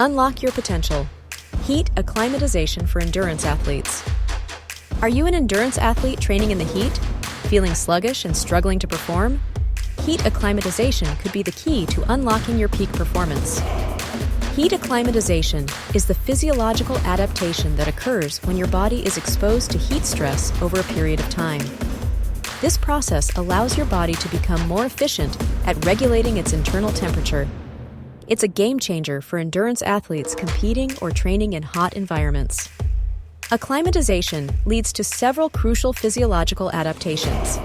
Unlock your potential. Heat acclimatization for endurance athletes. Are you an endurance athlete training in the heat? Feeling sluggish and struggling to perform? Heat acclimatization could be the key to unlocking your peak performance. Heat acclimatization is the physiological adaptation that occurs when your body is exposed to heat stress over a period of time. This process allows your body to become more efficient at regulating its internal temperature. It's a game changer for endurance athletes competing or training in hot environments. Acclimatization leads to several crucial physiological adaptations.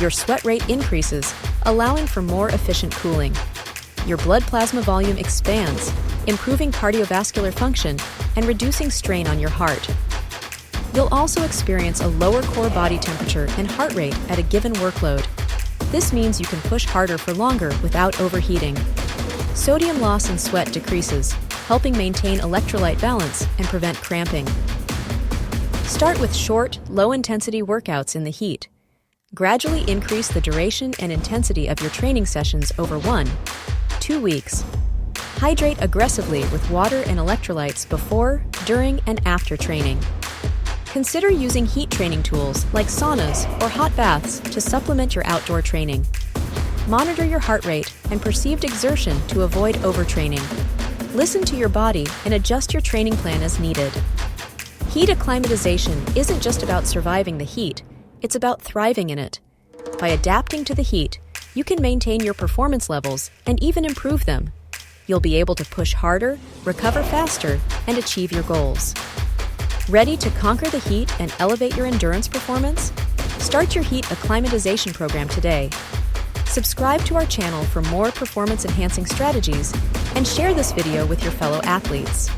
Your sweat rate increases, allowing for more efficient cooling. Your blood plasma volume expands, improving cardiovascular function and reducing strain on your heart. You'll also experience a lower core body temperature and heart rate at a given workload. This means you can push harder for longer without overheating. Sodium loss in sweat decreases, helping maintain electrolyte balance and prevent cramping. Start with short, low-intensity workouts in the heat. Gradually increase the duration and intensity of your training sessions over 1-2 weeks. Hydrate aggressively with water and electrolytes before, during, and after training. Consider using heat training tools like saunas or hot baths to supplement your outdoor training. Monitor your heart rate and perceived exertion to avoid overtraining. Listen to your body and adjust your training plan as needed. Heat acclimatization isn't just about surviving the heat, it's about thriving in it. By adapting to the heat, you can maintain your performance levels and even improve them. You'll be able to push harder, recover faster, and achieve your goals. Ready to conquer the heat and elevate your endurance performance? Start your heat acclimatization program today. Subscribe to our channel for more performance-enhancing strategies and share this video with your fellow athletes.